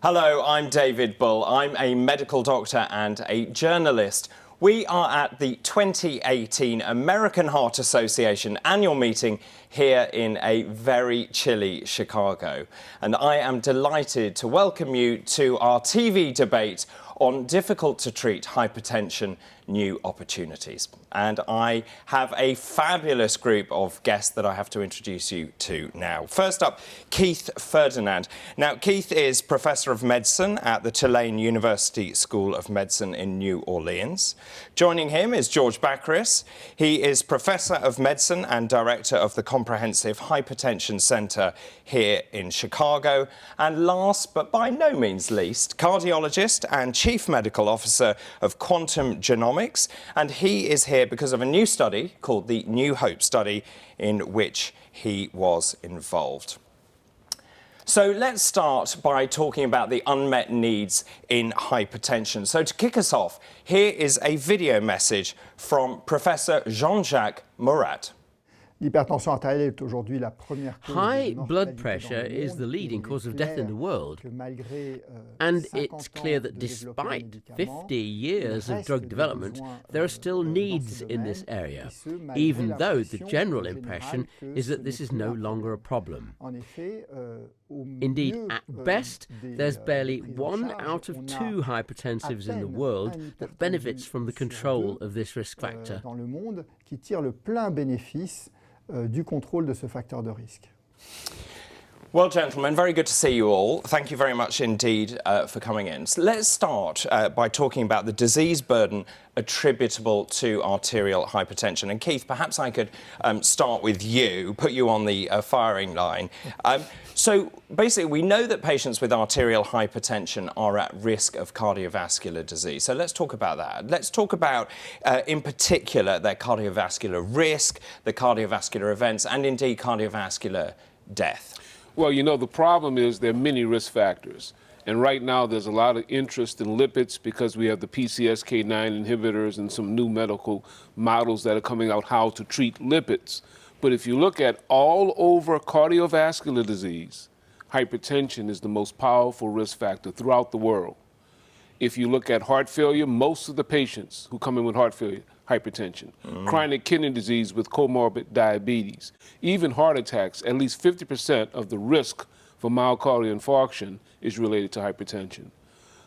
Hello, I'm David Bull. I'm a medical doctor and a journalist. We are at the 2018 American Heart Association annual meeting here in a very chilly Chicago. And I am delighted to welcome you to our TV debate on difficult to treat hypertension, new opportunities. And I have a fabulous group of guests that I have to introduce you to now. First up, Keith Ferdinand. Now, Keith is Professor of Medicine at the Tulane University School of Medicine in New Orleans. Joining him is George Baccaris. He is Professor of Medicine and Director of the Comprehensive Hypertension Center here in Chicago. And last, but by no means least, cardiologist and Chief Medical Officer of Quantum Genomics. And he is here because of a new study called the New Hope study in which he was involved. So let's start by talking about the unmet needs in hypertension. So to kick us off, here is a video message from Professor Jean-Jacques Murat. High blood pressure is the leading cause of death in the world, and it's clear that despite 50 years of drug development, there are still needs in this area, even though the general impression is that this is no longer a problem. Indeed, at best, there's barely 1 out of 2 hypertensives in the world that benefits from the control of this risk factor. Du contrôle de ce facteur de risque. Well, gentlemen, very good to see you all. Thank you very much indeed for coming in. So let's start by talking about the disease burden attributable to arterial hypertension. And Keith, perhaps I could start with you, put you on the firing line. So basically, we know that patients with arterial hypertension are at risk of cardiovascular disease. So let's talk about that. Let's talk about, in particular, their cardiovascular risk, the cardiovascular events, and indeed cardiovascular death. Well, you know, the problem is there are many risk factors. And right now there's a lot of interest in lipids because we have the PCSK9 inhibitors and some new medical models that are coming out how to treat lipids. But if you look at all over cardiovascular disease, hypertension is the most powerful risk factor throughout the world. If you look at heart failure, most of the patients who come in with heart failure, hypertension, chronic kidney disease with comorbid diabetes, even heart attacks, at least 50% of the risk for myocardial infarction is related to hypertension.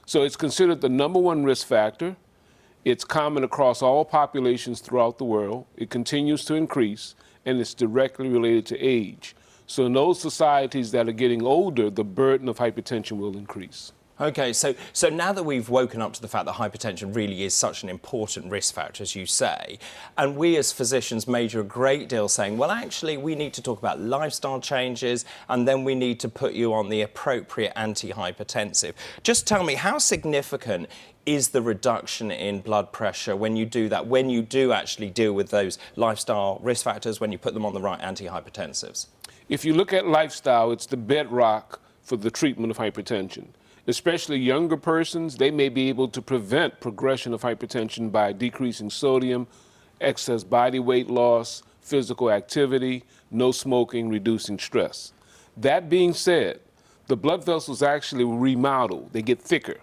So it's considered the #1 risk factor. It's common across all populations throughout the world. It continues to increase, and it's directly related to age. So in those societies that are getting older, the burden of hypertension will increase. Okay, so now that we've woken up to the fact that hypertension really is such an important risk factor, as you say, and we as physicians major a great deal saying, well, actually, we need to talk about lifestyle changes, and then we need to put you on the appropriate antihypertensive. Just tell me, how significant is the reduction in blood pressure when you do that, when you do actually deal with those lifestyle risk factors, when you put them on the right antihypertensives? If you look at lifestyle, it's the bedrock for the treatment of hypertension. Especially younger persons, they may be able to prevent progression of hypertension by decreasing sodium, excess body weight loss, physical activity, no smoking, reducing stress. That being said, the blood vessels actually remodel, they get thicker.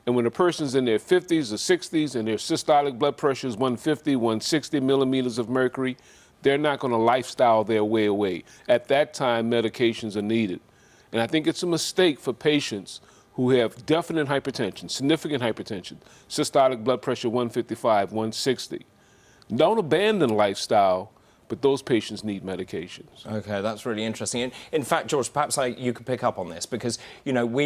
And when a person's in their 50s or 60s and their systolic blood pressure is 150, 160 millimeters of mercury, they're not going to lifestyle their way away. At that time, medications are needed. And I think it's a mistake for patients who have definite hypertension, significant hypertension, systolic blood pressure 155, 160. Don't abandon lifestyle, but those patients need medications. Okay, that's really interesting. In fact, George, perhaps you could pick up on this because, you know,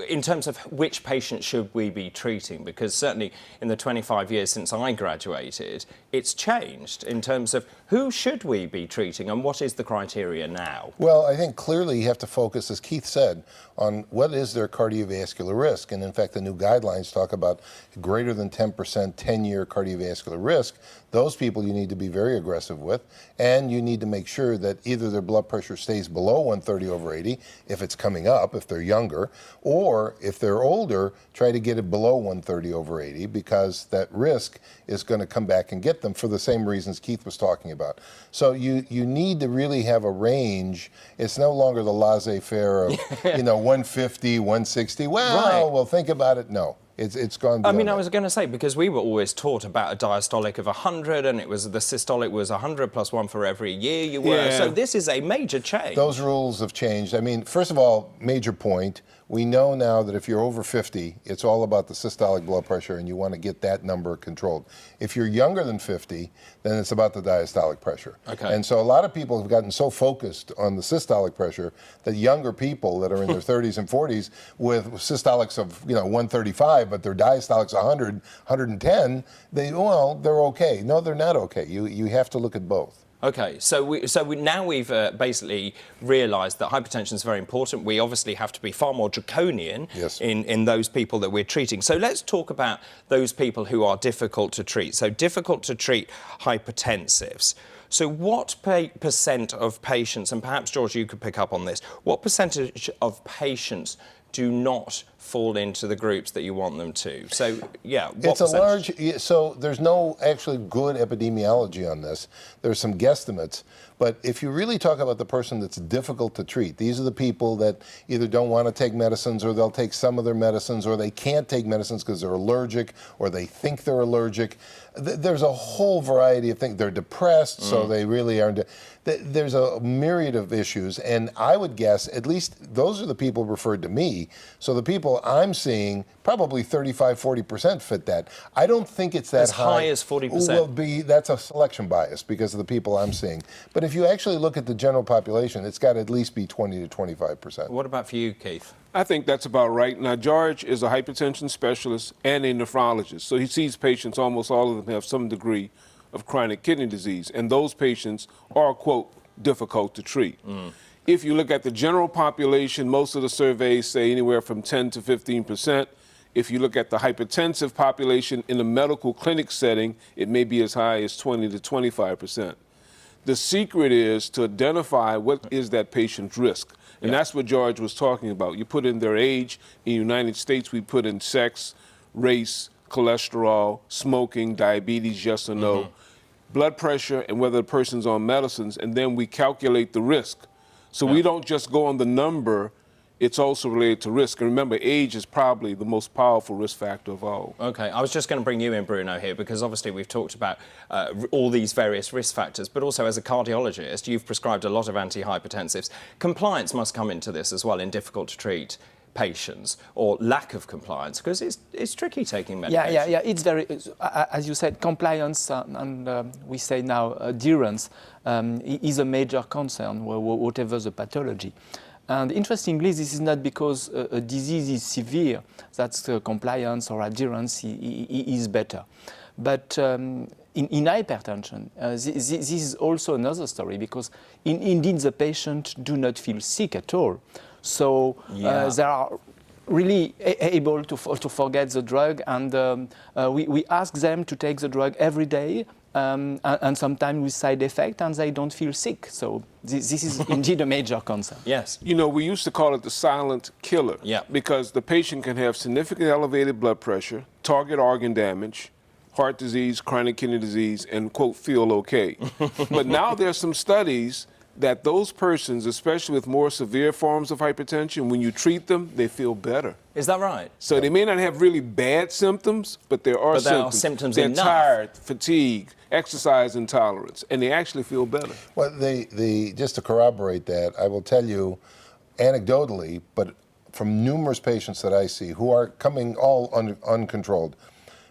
in terms of which patients should we be treating, because certainly in the 25 years since I graduated, it's changed in terms of who should we be treating and what is the criteria now? Well, I think clearly you have to focus, as Keith said, on what is their cardiovascular risk. And in fact, the new guidelines talk about greater than 10% 10-year cardiovascular risk. Those people you need to be very aggressive with. And you need to make sure that either their blood pressure stays below 130/80 if it's coming up, if they're younger, or if they're older, try to get it below 130/80 because that risk is going to come back and get them for the same reasons Keith was talking about. So you need to really have a range. It's no longer the laissez-faire of 150, 160. Well, think about it. No. It's gone beyond I mean, that. I was going to say, because we were always taught about a diastolic of 100, and it was the systolic was 100 plus 1 for every year you were. Yeah. So this is a major change. Those rules have changed. I mean, first of all, major point, we know now that if you're over 50, it's all about the systolic blood pressure, and you want to get that number controlled. If you're younger than 50, then it's about the diastolic pressure. Okay. And so a lot of people have gotten so focused on the systolic pressure that younger people that are in their 30s and 40s with systolics of 135, but their diastolic's 100, 110, they're okay. No, they're not okay. You have to look at both. Okay, so now we've basically realised that hypertension is very important. We obviously have to be far more draconian in those people that we're treating. So let's talk about those people who are difficult to treat. So difficult to treat hypertensives. So what percent of patients, and perhaps George, you could pick up on this, what percentage of patients do not fall into the groups that you want them to? So, yeah, what percentage? So there's no actually good epidemiology on this. There's some guesstimates. But if you really talk about the person that's difficult to treat, these are the people that either don't want to take medicines, or they'll take some of their medicines, or they can't take medicines because they're allergic, or they think they're allergic. There's a whole variety of things. They're depressed, so they really aren't. There's a myriad of issues, and I would guess at least those are the people referred to me. So the people I'm seeing, probably 35, 40% fit that. I don't think it's that as high as 40%. Well, that's a selection bias because of the people I'm seeing. But if you actually look at the general population, it's got to at least be 20 to 25%. What about for you, Keith? I think that's about right. Now, George is a hypertension specialist and a nephrologist, so he sees patients, almost all of them have some degree of chronic kidney disease, and those patients are, quote, difficult to treat. If you look at the general population, most of the surveys say anywhere from 10 to 15%. If you look at the hypertensive population in a medical clinic setting, it may be as high as 20 to 25%. The secret is to identify what is that patient's risk. And that's what George was talking about. You put in their age. In the United States, we put in sex, race, cholesterol, smoking, diabetes, yes or no, blood pressure, and whether the person's on medicines, and then we calculate the risk. So we don't just go on the number, it's also related to risk. And remember, age is probably the most powerful risk factor of all. Okay, I was just going to bring you in, Bruno, here, because obviously we've talked about all these various risk factors, but also as a cardiologist, you've prescribed a lot of antihypertensives. Compliance must come into this as well in difficult to treat patients, or lack of compliance, because it's tricky taking medication. Yeah. It's very, as you said, compliance and we say now adherence is a major concern, whatever the pathology. And interestingly, this is not because a disease is severe that compliance or adherence is better. But in hypertension, this is also another story, because indeed the patient do not feel sick at all. So they are really able to forget the drug, and we ask them to take the drug every day, and sometimes with side effect, and they don't feel sick. So this is indeed a major concern. Yes. You know, we used to call it the silent killer, because the patient can have significant elevated blood pressure, target organ damage, heart disease, chronic kidney disease, and, quote, feel okay. But now there's some studies that those persons, especially with more severe forms of hypertension, when you treat them, they feel better. Is that right? So they may not have really bad symptoms, but there are symptoms. They're enough. tired, fatigue, exercise intolerance, and they actually feel better. Well, just to corroborate that, I will tell you anecdotally, but from numerous patients that I see who are coming all uncontrolled,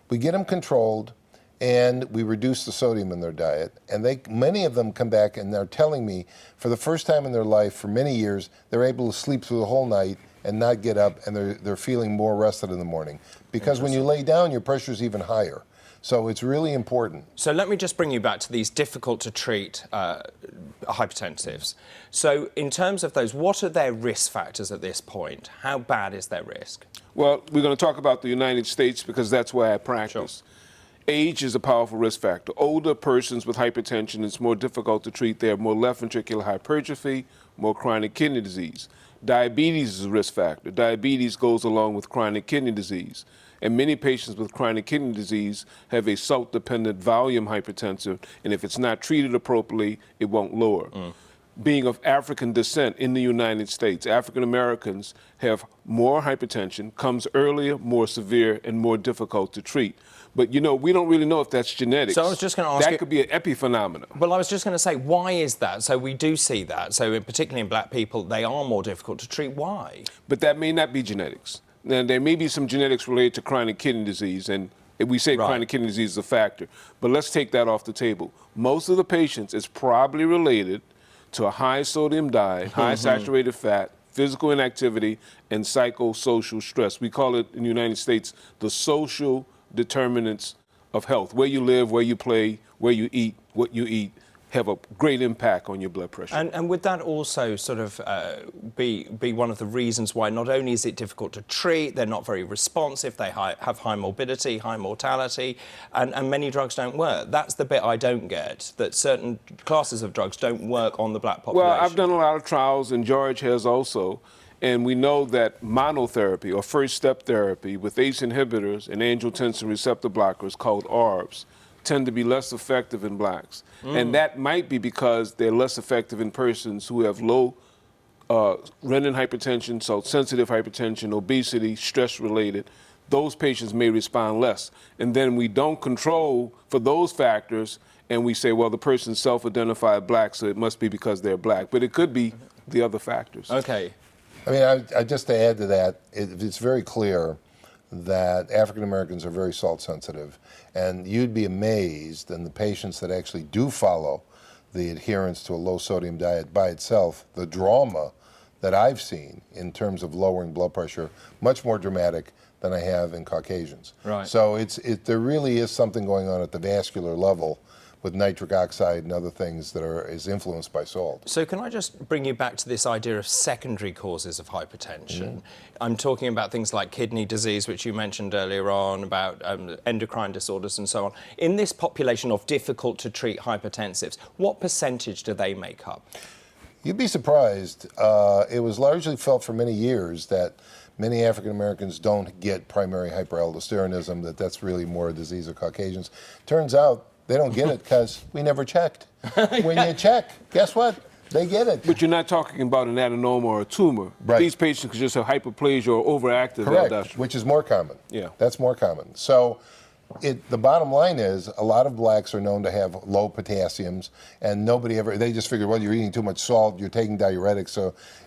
we get them controlled, and we reduce the sodium in their diet. And many of them come back and they're telling me, for the first time in their life, for many years, they're able to sleep through the whole night and not get up, and they're feeling more rested in the morning. Because when you lay down, your pressure's even higher. So it's really important. So let me just bring you back to these difficult to treat hypertensives. So in terms of those, what are their risk factors at this point? How bad is their risk? Well, we're going to talk about the United States because that's where I practice. Sure. Age is a powerful risk factor. Older persons with hypertension, it's more difficult to treat. They have more left ventricular hypertrophy, more chronic kidney disease. Diabetes is a risk factor. Diabetes goes along with chronic kidney disease. And many patients with chronic kidney disease have a salt-dependent volume hypertensive, and if it's not treated appropriately, it won't lower. Being of African descent in the United States, African Americans have more hypertension, comes earlier, more severe, and more difficult to treat. But you know, we don't really know if that's genetics. So I was just going to ask that could be an epiphenomenon. Well, I was just going to say, why is that? So we do see that. So particularly in black people, they are more difficult to treat. Why? But that may not be genetics. Now, there may be some genetics related to chronic kidney disease, and we say chronic kidney disease is a factor. But let's take that off the table. Most of the patients is probably related to a high sodium diet, high saturated fat, physical inactivity, and psychosocial stress. We call it in the United States the social determinants of health. Where you live, where you play, where you eat, what you eat, have a great impact on your blood pressure. And would that also sort of be one of the reasons why not only is it difficult to treat, they're not very responsive, they have high morbidity, high mortality, and many drugs don't work? That's the bit I don't get, that certain classes of drugs don't work on the black population. Well, I've done a lot of trials, and George has also, and we know that monotherapy or first step therapy with ACE inhibitors and angiotensin receptor blockers called ARBs tend to be less effective in blacks. And that might be because they're less effective in persons who have low renin hypertension, salt-sensitive hypertension, obesity, stress-related. Those patients may respond less. And then we don't control for those factors, and we say, well, the person's self-identified black, so it must be because they're black. But it could be the other factors. Okay. I mean, I just to add to that, it's very clear that African Americans are very salt sensitive, and you'd be amazed in the patients that actually do follow the adherence to a low sodium diet by itself, the drama that I've seen in terms of lowering blood pressure, much more dramatic than I have in Caucasians. Right. So there really is something going on at the vascular level with nitric oxide and other things that is influenced by salt. So can I just bring you back to this idea of secondary causes of hypertension? I'm talking about things like kidney disease, which you mentioned earlier on, about endocrine disorders and so on. In this population of difficult to treat hypertensives, what percentage do they make up? You'd be surprised. It was largely felt for many years that many African Americans don't get primary hyperaldosteronism, that's really more a disease of Caucasians. Turns out they don't get it because we never checked. When you check, guess what? They get it. But you're not talking about an adenoma or a tumor. Right. These patients could just have hyperplasia or overactive aldosterone. Which is more common. Yeah. That's more common. So the bottom line is a lot of blacks are known to have low potassiums, and they just figure, well, you're eating too much salt, you're taking diuretics.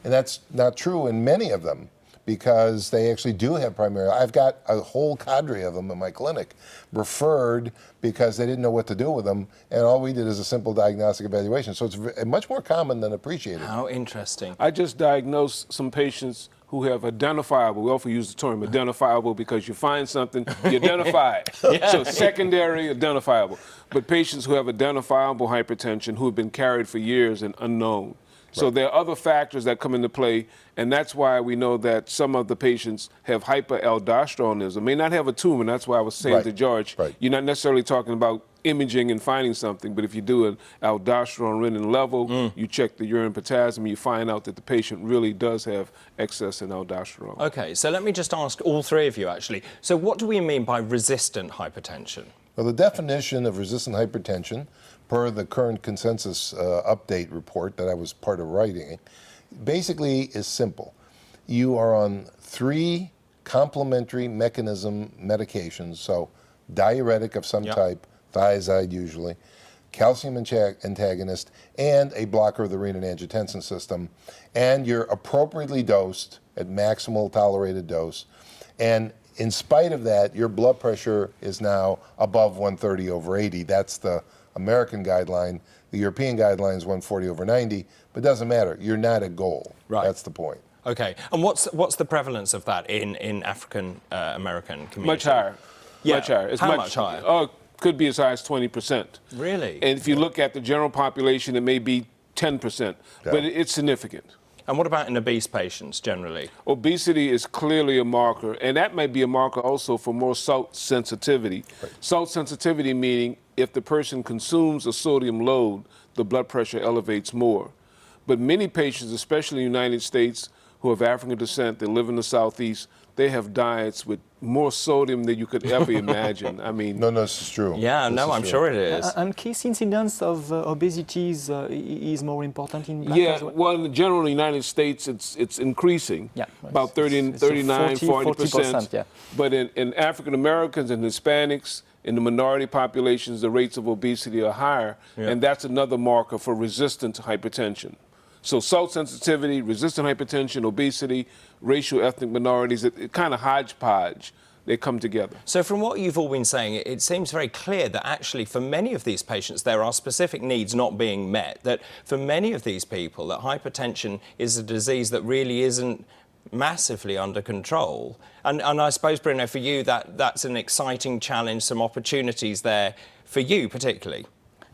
And that's not true in many of them, because they actually do have primary. I've got a whole cadre of them in my clinic referred because they didn't know what to do with them, and all we did is a simple diagnostic evaluation. So it's much more common than appreciated. How interesting. I just diagnosed some patients who have identifiable, we often use the term identifiable because you find something, you identify it. So secondary, identifiable. But patients who have identifiable hypertension who have been carried for years and unknown. So there are other factors that come into play, and that's why we know that some of the patients have hyperaldosteronism, may not have a tumor, and that's why I was saying to George, you're not necessarily talking about imaging and finding something, but if you do an aldosterone renin level, you check the urine potassium, you find out that the patient really does have excess in aldosterone. Okay, so let me just ask all three of you, actually. So what do we mean by resistant hypertension? Well, the definition of resistant hypertension, per the current consensus update report that I was part of writing, basically is simple. You are on 3 complementary mechanism medications, so diuretic of some type, thiazide usually, calcium antagonist, and a blocker of the renin-angiotensin system, and you're appropriately dosed at maximal tolerated dose, and in spite of that, your blood pressure is now above 130/80. That's the American guideline. The European guideline is 140/90, but it doesn't matter. You're not at goal. Right. That's the point. Okay, and what's the prevalence of that in African American community? Much higher. Yeah. Much higher. It's How much higher? Oh, could be as high as 20%. Really? And if you look at the general population, it may be 10%, but it's significant. And what about in obese patients generally? Obesity is clearly a marker, and that might be a marker also for more salt sensitivity. Right. Salt sensitivity meaning if the person consumes a sodium load, the blood pressure elevates more. But many patients, especially in the United States, who have African descent, that live in the Southeast, they have diets with more sodium than you could ever imagine. I mean, no, this is true. Yeah, no, I'm sure it is. And case incidence of obesity is more important in Black as well? Well, in general, in the United States, it's increasing, about 39, 40%. Yeah. But in African Americans and Hispanics, in the minority populations, the rates of obesity are higher, and that's another marker for resistant hypertension. So salt sensitivity, resistant hypertension, obesity, racial ethnic minorities, it kind of hodgepodge. They come together. So from what you've all been saying, it seems very clear that actually for many of these patients there are specific needs not being met, that for many of these people that hypertension is a disease that really isn't massively under control. And I suppose, Bruno, for you that's an exciting challenge, some opportunities there for you particularly.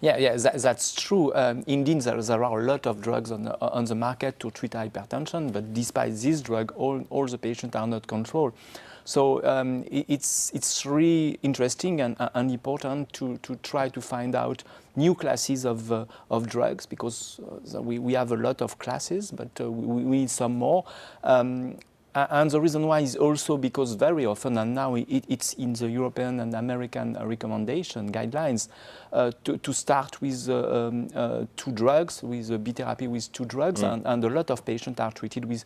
Yeah, that's true. Indeed, there are a lot of drugs on the market to treat hypertension, but despite this drug, all the patients are not controlled. So it's really interesting and important to try to find out new classes of drugs, because we have a lot of classes, but we need some more. And the reason why is also because very often, and now it's in the European and American recommendation guidelines, to start with 2 drugs, with B therapy with 2 drugs, and a lot of patients are treated with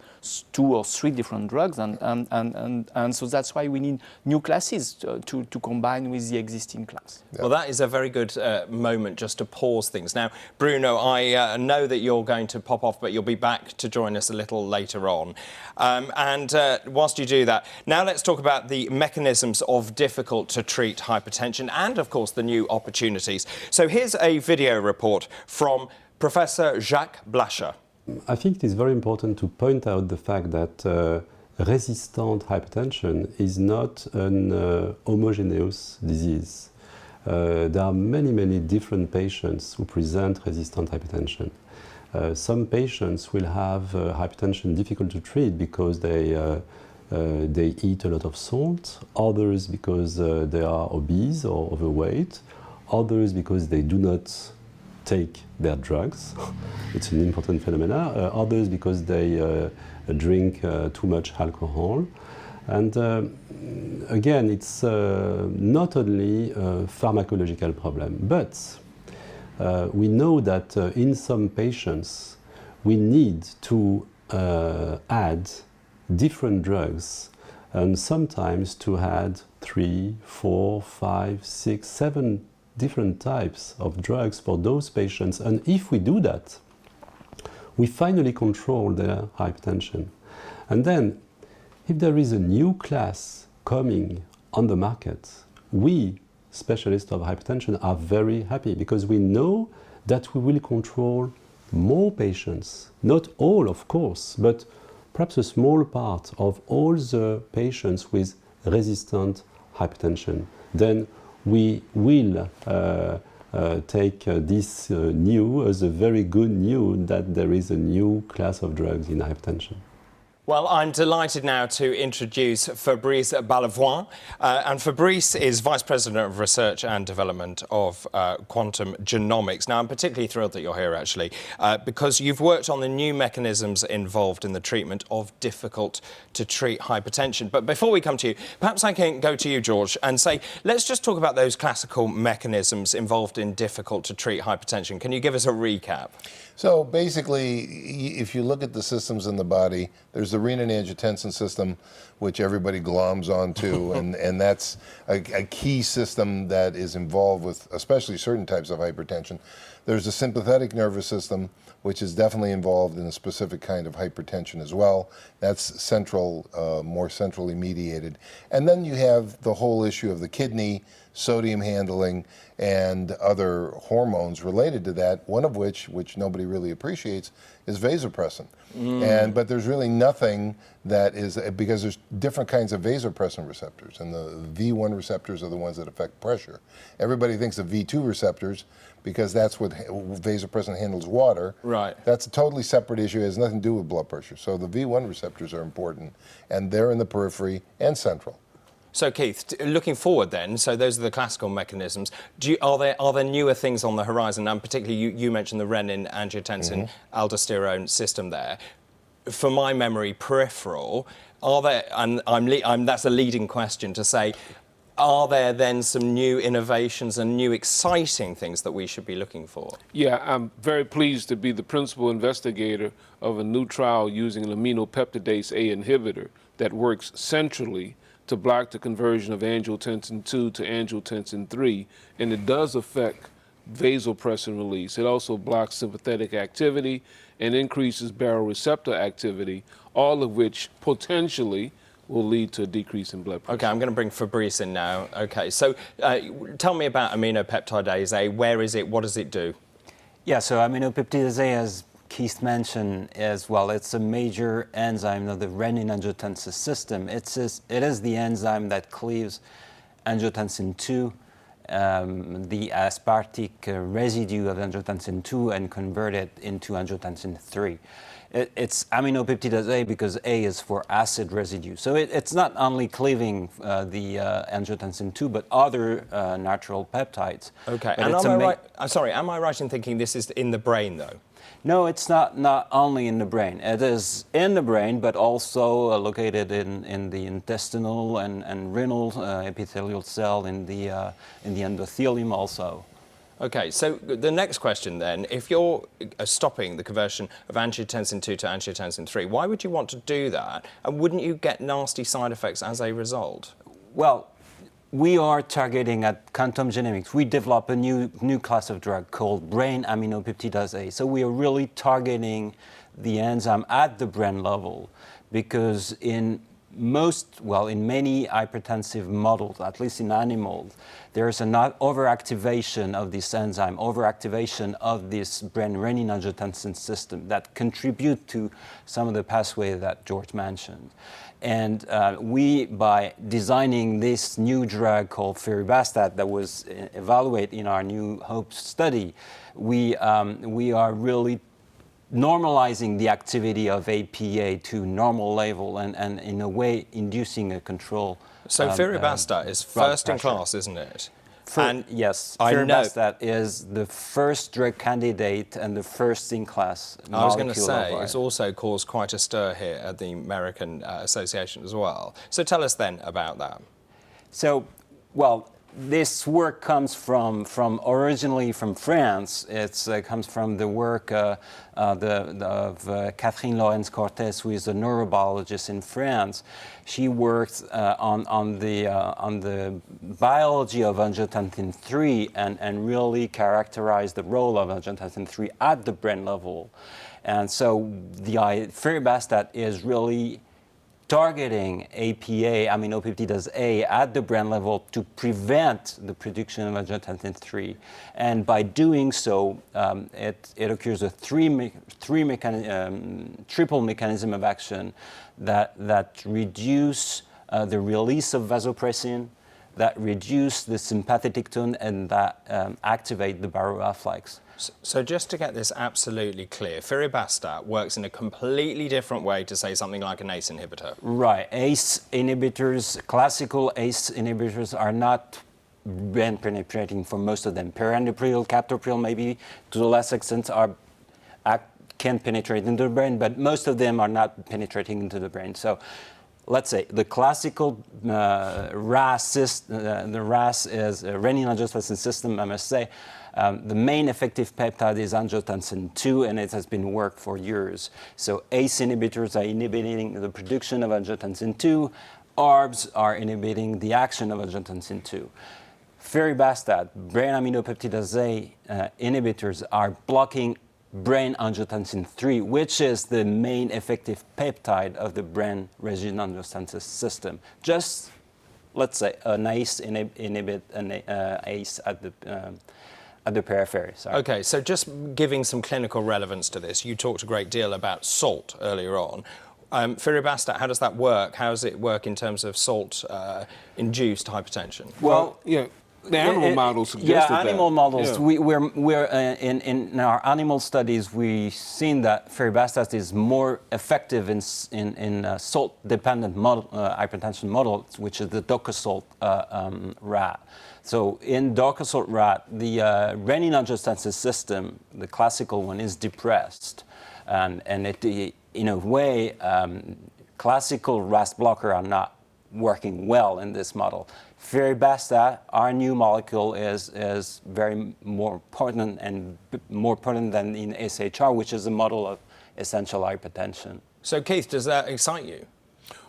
2 or 3 different drugs, and so that's why we need new classes to combine with the existing class. Yeah. Well, that is a very good moment just to pause things. Now, Bruno, I know that you're going to pop off, but you'll be back to join us a little later on. And whilst you do that, now let's talk about the mechanisms of difficult to treat hypertension and, of course, the new opportunities. So here's a video report from Professor Jacques Blacher. I think it is very important to point out the fact that resistant hypertension is not an homogeneous disease. There are many different patients who present resistant hypertension. Some patients will have hypertension difficult to treat because they eat a lot of salt, others because they are obese or overweight, others because they do not take their drugs. It's an important phenomenon. Others because they drink too much alcohol. And again, it's not only a pharmacological problem, but we know that in some patients we need to add different drugs, and sometimes to add 3, 4, 5, 6, 7 different types of drugs for those patients. And if we do that, we finally control their hypertension. And then, if there is a new class coming on the market, we specialists of hypertension are very happy, because we know that we will control more patients, not all of course, but perhaps a small part of all the patients with resistant hypertension. Then we will take this new as a very good news that there is a new class of drugs in hypertension. Well, I'm delighted now to introduce Fabrice Ballavoine. And Fabrice is Vice President of Research and Development of Quantum Genomics. Now, I'm particularly thrilled that you're here, actually, because you've worked on the new mechanisms involved in the treatment of difficult-to-treat hypertension. But before we come to you, perhaps I can go to you, George, and say, let's just talk about those classical mechanisms involved in difficult-to-treat hypertension. Can you give us a recap? So basically, if you look at the systems in the body, there's the renin-angiotensin system, which everybody gloms onto, and that's a key system that is involved with especially certain types of hypertension. There's the sympathetic nervous system, which is definitely involved in a specific kind of hypertension as well. That's central, more centrally mediated. And then you have the whole issue of the kidney, sodium handling, and other hormones related to that, one of which nobody really appreciates, is vasopressin. But there's really nothing that is, because there's different kinds of vasopressin receptors, and the V1 receptors are the ones that affect pressure. Everybody thinks of V2 receptors because that's what vasopressin handles water. Right. That's a totally separate issue. It has nothing to do with blood pressure. So the V1 receptors are important, and they're in the periphery and central. So Keith, looking forward then, so those are the classical mechanisms. Are there newer things on the horizon? And particularly you mentioned the renin, angiotensin, aldosterone system there. For my memory, peripheral, are there, and that's a leading question to say, are there then some new innovations and new exciting things that we should be looking for? Yeah, I'm very pleased to be the principal investigator of a new trial using an aminopeptidase A inhibitor that works centrally to block the conversion of angiotensin II to angiotensin III, and it does affect vasopressin release. It also blocks sympathetic activity and increases baroreceptor activity, all of which potentially will lead to a decrease in blood pressure. Okay, I'm going to bring Fabrice in now. Okay, so tell me about aminopeptidase A. Where is it? What does it do? Yeah, so aminopeptidase A, as Keith mentioned as well, it's a major enzyme of the renin-angiotensin system. It is the enzyme that cleaves angiotensin II, the aspartic residue of angiotensin II, and convert it into angiotensin III. It's aminopeptidase A because A is for acid residue. So it's not only cleaving the angiotensin II, but other natural peptides. Okay, But and it's am I right in thinking this is in the brain though? No, it's not only in the brain. It is in the brain, but also located in the intestinal and renal epithelial cell, in the endothelium also. Okay, so the next question then, if you're stopping the conversion of angiotensin II to angiotensin III, why would you want to do that? And wouldn't you get nasty side effects as a result? Well, we are targeting at Quantum Genomics. We develop a new class of drug called brain aminopeptidase A. So we are really targeting the enzyme at the brain level, because in many hypertensive models, at least in animals, there's an overactivation of this enzyme, overactivation of this brain renin-angiotensin system that contribute to some of the pathways that George mentioned. And we, by designing this new drug called ferribastat that was evaluated in our New Hope study, we are really normalizing the activity of APA to normal level and in a way inducing a control. So ferribastat is first in class, isn't it? Yes, ferribastat is the first drug candidate and the first in class molecule. I was going to say, it's also caused quite a stir here at the American Association as well. So tell us then about that. So, well, this work comes originally from France. It comes from the work of Catherine Lorenz-Cortez, who is a neurobiologist in France. She worked on the biology of angiotensin III and really characterized the role of angiotensin III at the brain level. And so the ferribastat is really targeting APA, aminopeptidase A, at the brain level to prevent the production of angiotensin III. And by doing so, it occurs a triple mechanism of action that reduce the release of vasopressin, that reduce the sympathetic tone, and that activate the baroreflex. So just to get this absolutely clear, ferribastat works in a completely different way to, say, something like an ACE inhibitor. Right. ACE inhibitors, classical ACE inhibitors, are not brain penetrating for most of them. Perindopril, captopril, maybe to a less extent, can penetrate into the brain, but most of them are not penetrating into the brain. So let's say the classical RAS, the RAS is a renin-angiotensin system, I must say. The main effective peptide is angiotensin II, and it has been worked for years. So ACE inhibitors are inhibiting the production of angiotensin II. ARBs are inhibiting the action of angiotensin II. Ferribastat, brain aminopeptidase A inhibitors, are blocking brain angiotensin III, which is the main effective peptide of the brain renin-angiotensin system. Just let's say, an ACE inhibit an ACE at the periphery. Sorry. Okay, so just giving some clinical relevance to this, you talked a great deal about salt earlier on. Firibastat, how does that work? How does it work in terms of salt-induced hypertension? Well, yeah. The animal models suggested that. Animal models. Yeah. We're in our animal studies, we've seen that Firibastat is more effective in salt-dependent hypertension models, which is the docosalt rat. So in docosalt rat, the renin-angiotensin system, the classical one, is depressed, and it, in a way, classical RAS blocker are not working well in this model. Firibastat, our new molecule, is very more potent and more potent than in SHR, which is a model of essential hypertension. So Keith, does that excite you?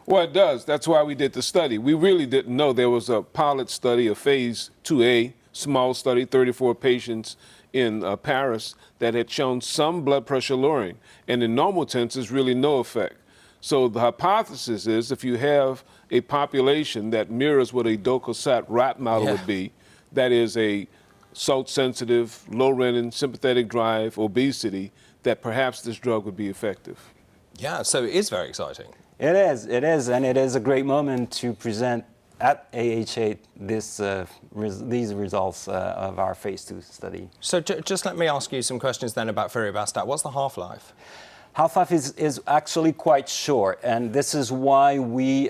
Well, it does. That's why we did the study. We really didn't know. There was a pilot study, a phase 2A, small study, 34 patients in Paris, that had shown some blood pressure lowering. And in normal tenses, really no effect. So the hypothesis is if you have a population that mirrors what a docosat rat model would be, that is a salt-sensitive, low renin, sympathetic drive, obesity, that perhaps this drug would be effective. Yeah, so it is very exciting. It is, and it is a great moment to present at AHA these results of our phase 2 study. So just let me ask you some questions then about Firibastat. What's the half-life? Half-life is actually quite short, and this is why we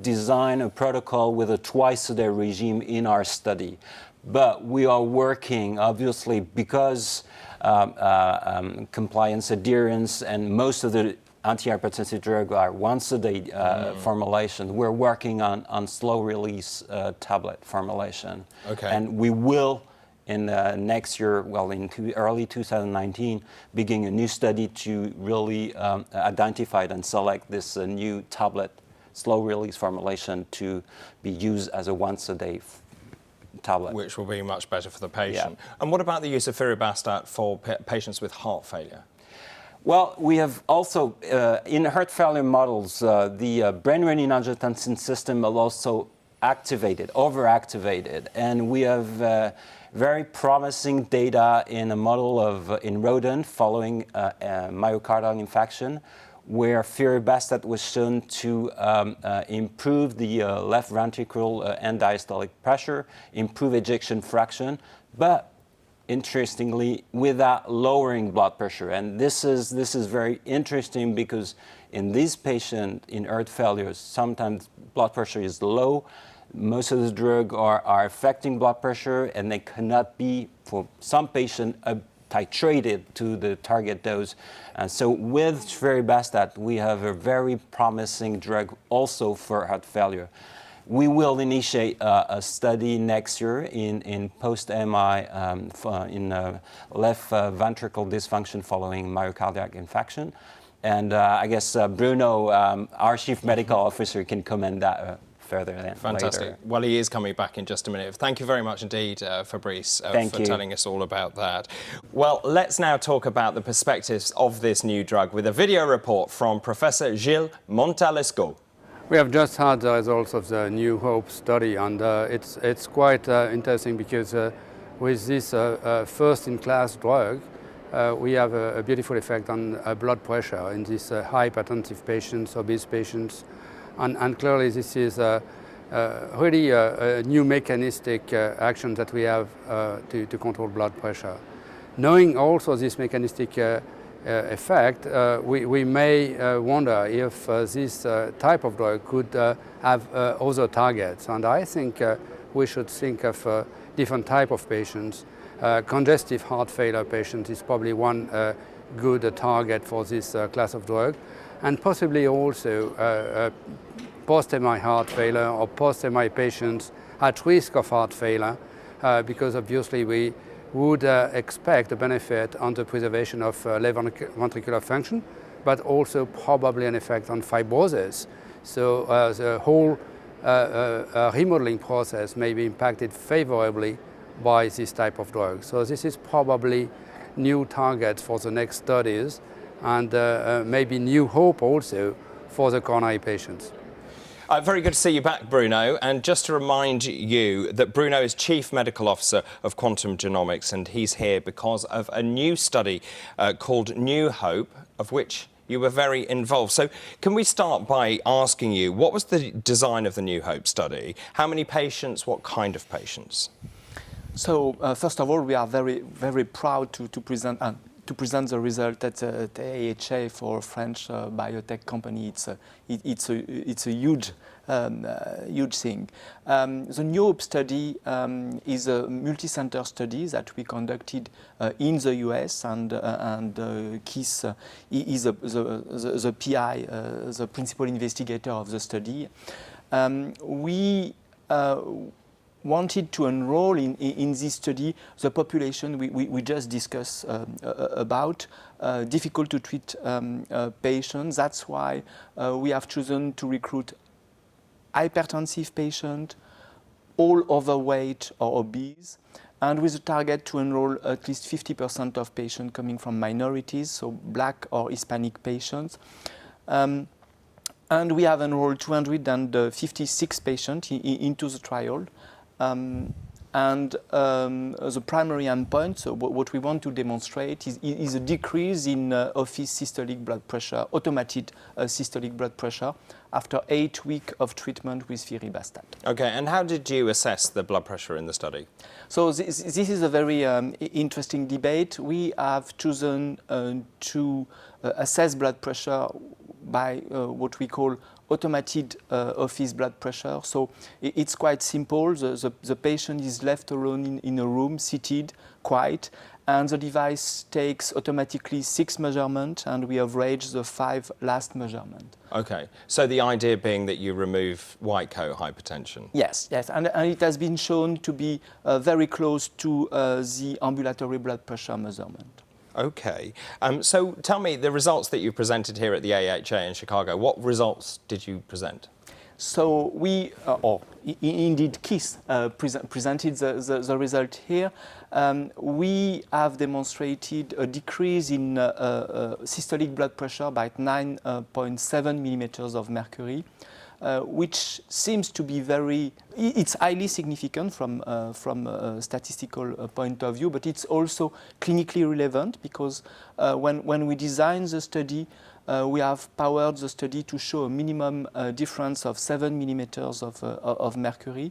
design a protocol with a twice-a-day regime in our study. But we are working, obviously, because compliance, adherence, and most of the antihypertensive drugs are once-a-day formulation. We're working on slow-release tablet formulation. Okay. And we will, in next year, well, in early 2019, begin a new study to really identify and select this new tablet slow-release formulation to be used as a once-a-day tablet. Which will be much better for the patient. Yeah. And what about the use of Firibastat for patients with heart failure? Well, we have also, in heart failure models, the brain renin-angiotensin system is also activated, overactivated, and we have very promising data in a model of in rodent following myocardial infarction, where Firibastat was shown to improve the left ventricle end diastolic pressure, improve ejection fraction, but interestingly, without lowering blood pressure. And this is very interesting because in these patients in heart failures, sometimes blood pressure is low. Most of the drugs are affecting blood pressure, and they cannot be, for some patients, titrated to the target dose. And so with Firibastat, we have a very promising drug also for heart failure. We will initiate a study next year in post-MI in left ventricle dysfunction following myocardial infarction. And I guess Bruno, our Chief Medical Officer, can comment that further Fantastic. later. Well, he is coming back in just a minute. Thank you very much indeed, Fabrice, for telling us all about that. Well, let's now talk about the perspectives of this new drug with a video report from Professor Gilles Montalesco. We have just had the results of the New Hope study, and it's quite interesting because with this first-in-class drug, we have a beautiful effect on blood pressure in these hypertensive patients, obese patients, and clearly this is really a new mechanistic action that we have to control blood pressure. Knowing also this mechanistic effect, we may wonder if this type of drug could have other targets. And I think we should think of different type of patients. Congestive heart failure patients is probably one good target for this class of drug. And possibly also post-MI heart failure or post-MI patients at risk of heart failure, because obviously we would expect a benefit on the preservation of left ventricular function, but also probably an effect on fibrosis. So the whole remodeling process may be impacted favorably by this type of drug. So this is probably new targets for the next studies, and maybe new hope also for the coronary patients. Very good to see you back, Bruno. And just to remind you that Bruno is Chief Medical Officer of Quantum Genomics, and he's here because of a new study called New Hope, of which you were very involved. So can we start by asking you, what was the design of the New Hope study? How many patients? What kind of patients? So first of all, we are very, very proud to present the result at the AHA for a French biotech company. It's a huge thing. The New Hope study is a multi-center study that we conducted in the US, and Keith is the PI, the principal investigator of the study. We wanted to enroll in this study the population we just discussed about, difficult to treat patients. That's why we have chosen to recruit hypertensive patients, all overweight or obese, and with a target to enroll at least 50% of patients coming from minorities, so Black or Hispanic patients. And we have enrolled 256 patients into the trial. The primary endpoint, so what we want to demonstrate is a decrease in office systolic blood pressure, automated systolic blood pressure, after 8 weeks of treatment with viribastat. Okay, and how did you assess the blood pressure in the study? So this is a very interesting debate. We have chosen to assess blood pressure by what we call automated office blood pressure. So it's quite simple. The patient is left alone in a room, seated, quiet, and the device takes automatically 6 measurements, and we average the 5 last measurements. Okay, so the idea being that you remove white coat hypertension? Yes, and it has been shown to be very close to the ambulatory blood pressure measurement. Okay, so tell me the results that you presented here at the AHA in Chicago. What results did you present? So we, indeed Keith presented the result here. We have demonstrated a decrease in systolic blood pressure by 9.7 millimeters of mercury, which seems to be it's highly significant from a statistical point of view, but it's also clinically relevant because when we designed the study, we have powered the study to show a minimum difference of 7 millimeters of mercury.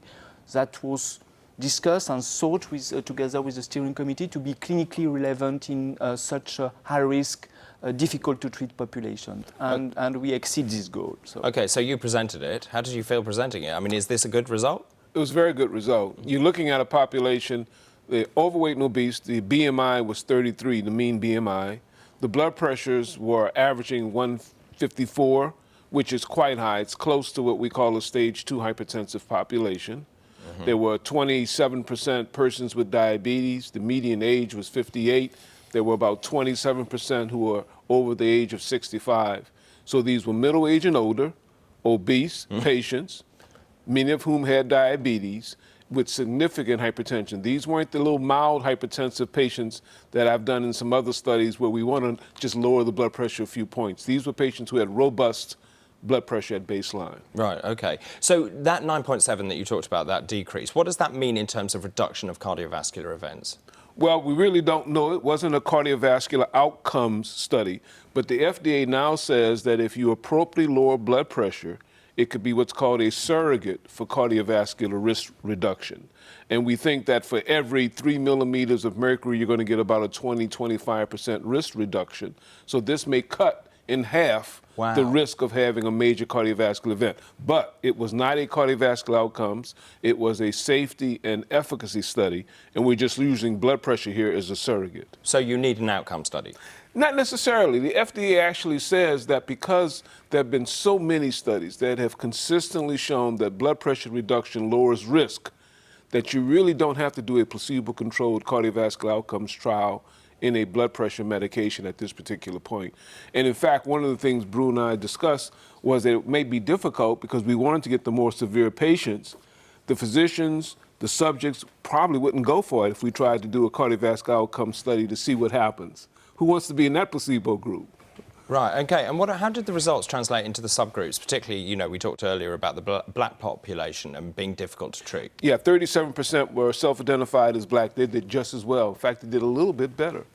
That was discussed and thought together with the steering committee to be clinically relevant in such a high-risk, difficult to treat population, and we exceed this goal. So. Okay, so you presented it. How did you feel presenting it? I mean, is this a good result? It was a very good result. You're looking at a population, the overweight and obese, the BMI was 33, the mean BMI. The blood pressures were averaging 154, which is quite high. It's close to what we call a stage 2 hypertensive population. Mm-hmm. There were 27% persons with diabetes. The median age was 58. There were about 27% who were over the age of 65. So these were middle age and older, obese patients, many of whom had diabetes with significant hypertension. These weren't the little mild hypertensive patients that I've done in some other studies where we want to just lower the blood pressure a few points. These were patients who had robust blood pressure at baseline. Right, okay. So that 9.7 that you talked about, that decrease, what does that mean in terms of reduction of cardiovascular events? Well, we really don't know. It wasn't a cardiovascular outcomes study, but the FDA now says that if you appropriately lower blood pressure, it could be what's called a surrogate for cardiovascular risk reduction. And we think that for every 3 millimeters of mercury, you're going to get about a 20-25% risk reduction. So this may cut in half the risk of having a major cardiovascular event. But it was not a cardiovascular outcomes. It was a safety and efficacy study, and we're just using blood pressure here as a surrogate. So you need an outcome study? Not necessarily. The FDA actually says that because there have been so many studies that have consistently shown that blood pressure reduction lowers risk, that you really don't have to do a placebo-controlled cardiovascular outcomes trial in a blood pressure medication at this particular point. And in fact, one of the things Bruno and I discussed was that it may be difficult because we wanted to get the more severe patients. The physicians, the subjects probably wouldn't go for it if we tried to do a cardiovascular outcome study to see what happens. Who wants to be in that placebo group? Right, okay. And how did the results translate into the subgroups? Particularly, we talked earlier about the black population and being difficult to treat. Yeah, 37% were self-identified as black. They did just as well. In fact, they did a little bit better.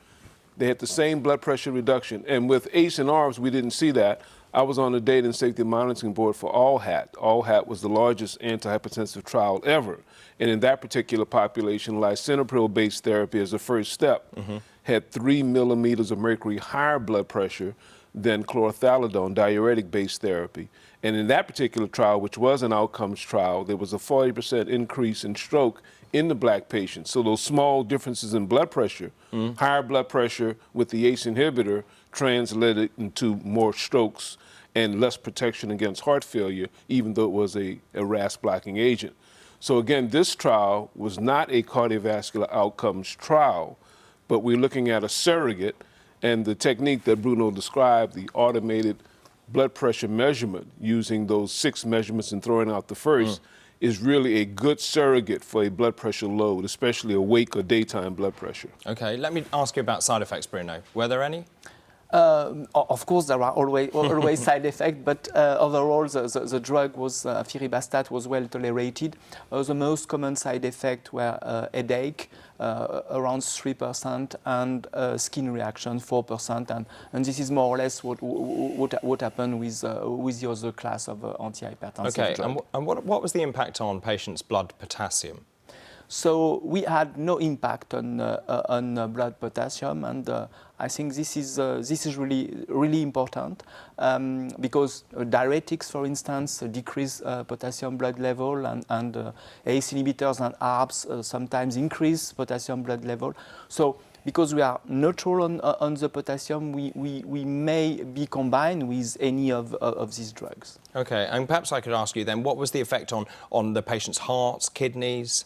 They had the same blood pressure reduction. And with ACE and ARBs, we didn't see that. I was on the Data and Safety Monitoring Board for ALLHAT. ALLHAT was the largest antihypertensive trial ever. And in that particular population, lisinopril-based therapy as a first step had 3 millimeters of mercury higher blood pressure than chlorothalidone, diuretic-based therapy. And in that particular trial, which was an outcomes trial, there was a 40% increase in stroke in the black patients. So those small differences in blood pressure, higher blood pressure with the ACE inhibitor translated into more strokes and less protection against heart failure, even though it was a RAS blocking agent. So again, this trial was not a cardiovascular outcomes trial, but we're looking at a surrogate, and the technique that Bruno described, the automated blood pressure measurement using those 6 measurements and throwing out the first, is really a good surrogate for a blood pressure load, especially awake or daytime blood pressure. Okay, let me ask you about side effects, Bruno. Were there any? Of course, there are always side effects, but overall, the drug was firibastat was well tolerated. The most common side effects were headache, around 3%, and skin reaction, 4%, and this is more or less what happened with the other class of antihypertensive drug. Okay, and what was the impact on patients' blood potassium? So we had no impact on blood potassium, and I think this is really important because diuretics, for instance, decrease potassium blood level, and ACE inhibitors and ARBs sometimes increase potassium blood level. So because we are neutral on the potassium, we may be combined with any of these drugs. Okay, and perhaps I could ask you then, what was the effect on the patient's hearts, kidneys?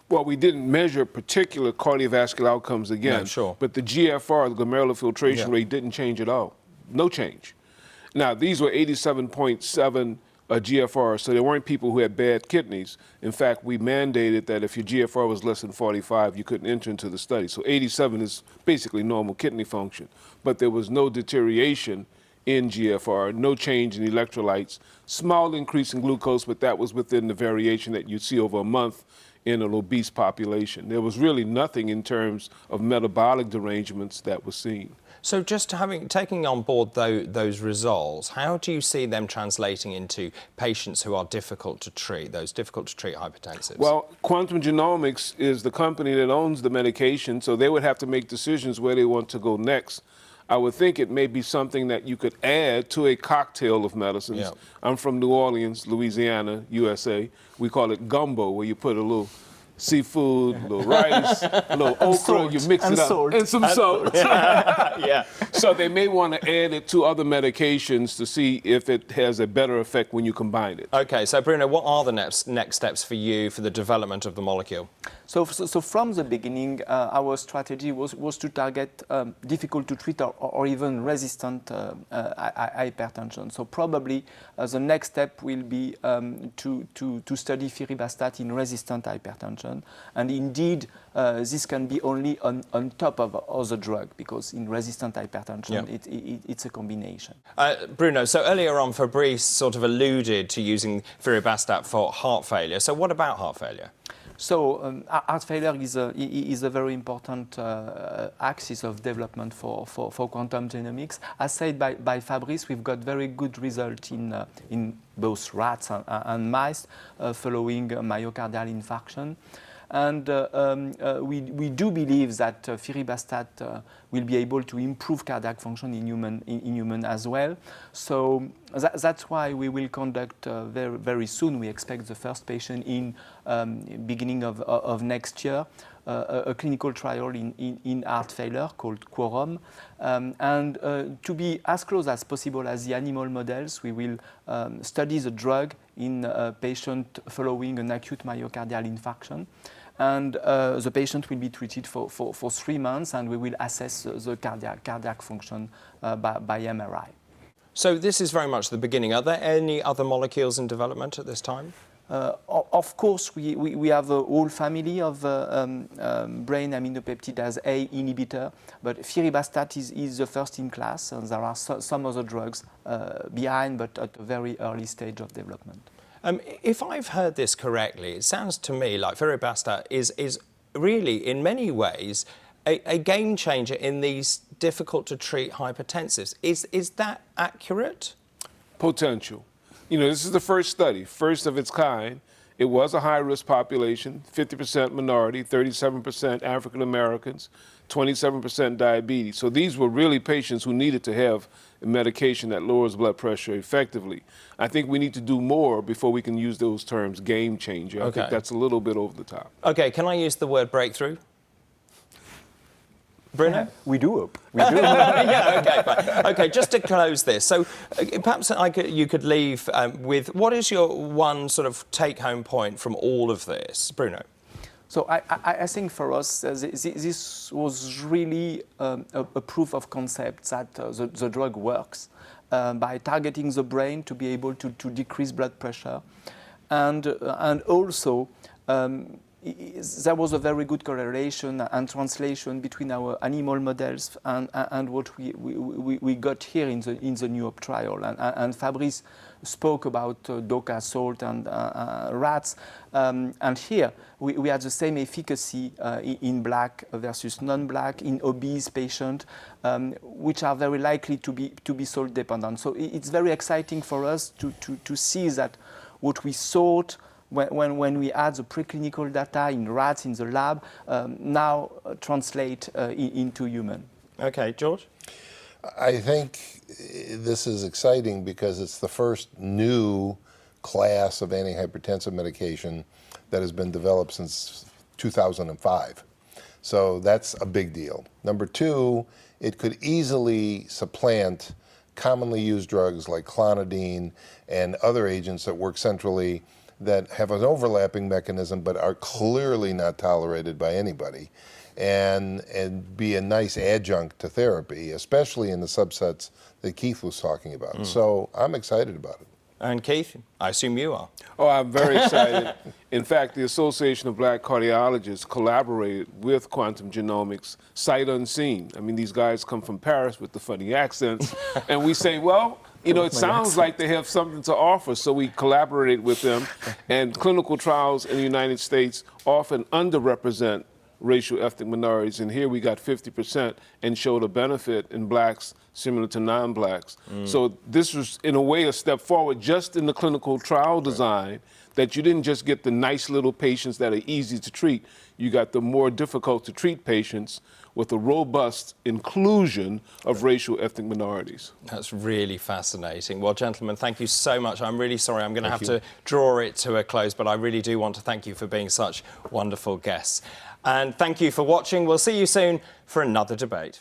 Well, we didn't measure particular cardiovascular outcomes again, No, sure. but the GFR, the glomerular filtration rate, didn't change at all. No change. Now, these were 87.7 GFR, so there weren't people who had bad kidneys. In fact, we mandated that if your GFR was less than 45, you couldn't enter into the study. So 87 is basically normal kidney function, but there was no deterioration in GFR, no change in electrolytes, small increase in glucose, but that was within the variation that you'd see over a month in an obese population. There was really nothing in terms of metabolic derangements that was seen. So just taking on board those results, how do you see them translating into patients who are difficult to treat, those difficult to treat hypertensives? Well, Quantum Genomics is the company that owns the medication, so they would have to make decisions where they want to go next. I would think it may be something that you could add to a cocktail of medicines. Yeah. I'm from New Orleans, Louisiana, USA. We call it gumbo, where you put a little seafood, a little rice, a little okra, salt, you mix it up, salt. and some salt. Yeah. So they may want to add it to other medications to see if it has a better effect when you combine it. Okay, so Bruno, what are the next steps for you for the development of the molecule? So from the beginning, our strategy was to target difficult to treat or even resistant hypertension. So probably the next step will be to study firibastat in resistant hypertension. And indeed, this can be only on top of other drug, because in resistant hypertension, it's a combination. Bruno, so earlier on, Fabrice sort of alluded to using firibastat for heart failure. So what about heart failure? So heart failure is a very important axis of development for quantum genomics. As said by Fabrice, we've got very good results in both rats and mice following myocardial infarction. And we do believe that firibastat will be able to improve cardiac function in human as well. So that's why we will conduct very soon. We expect the first patient in beginning of next year, a clinical trial in heart failure called Quorum. And to be as close as possible as the animal models, we will study the drug in a patient following an acute myocardial infarction. And the patient will be treated for 3 months, and we will assess the cardiac function by MRI. So this is very much the beginning. Are there any other molecules in development at this time? Of course, we have a whole family of brain aminopeptidase A inhibitor, but firibastat is the first in class, and there are some other drugs behind, but at a very early stage of development. If I've heard this correctly, it sounds to me like firibastat is really, in many ways, a game changer in these difficult to treat hypertensives. Is that accurate? Potential. You know, this is the first study, first of its kind. It was a high-risk population, 50% minority, 37% African Americans, 27% diabetes. So these were really patients who needed to have a medication that lowers blood pressure effectively. I think we need to do more before we can use those terms, game changer. I think that's a little bit over the top. Okay, can I use the word breakthrough? Bruno? We do hope. We do. Yeah, okay, fine. Okay, just to close this, so perhaps you could leave with, what is your one sort of take-home point from all of this? Bruno? So I think for us, this was really a proof of concept that the drug works by targeting the brain to be able to decrease blood pressure. And also, there was a very good correlation and translation between our animal models and what we got here in the New Hope trial. And Fabrice spoke about DOCA, salt, and rats. And here we had the same efficacy in black versus non-black, in obese patients, which are very likely to be salt dependent. So it's very exciting for us to see that what we thought when we add the preclinical data in rats in the lab, now translate into human. Okay, George? I think this is exciting because it's the first new class of antihypertensive medication that has been developed since 2005. So that's a big deal. Number two, it could easily supplant commonly used drugs like clonidine and other agents that work centrally that have an overlapping mechanism but are clearly not tolerated by anybody, and be a nice adjunct to therapy, especially in the subsets that Keith was talking about. So I'm excited about it. And Keith, I assume you are. Oh, I'm very excited. In fact, the Association of Black Cardiologists collaborated with Quantum Genomics, sight unseen. I mean, these guys come from Paris with the funny accents, and we say, well, you know, it sounds like they have something to offer, so we collaborated with them. And clinical trials in the United States often underrepresent racial ethnic minorities, and here we got 50% and showed a benefit in blacks similar to non-blacks. So this was, in a way, a step forward just in the clinical trial design, that you didn't just get the nice little patients that are easy to treat, you got the more difficult to treat patients with a robust inclusion of racial ethnic minorities. That's really fascinating. Well, gentlemen, thank you so much. I'm really sorry I'm going to have to draw it to a close, but I really do want to thank you for being such wonderful guests. And thank you for watching. We'll see you soon for another debate.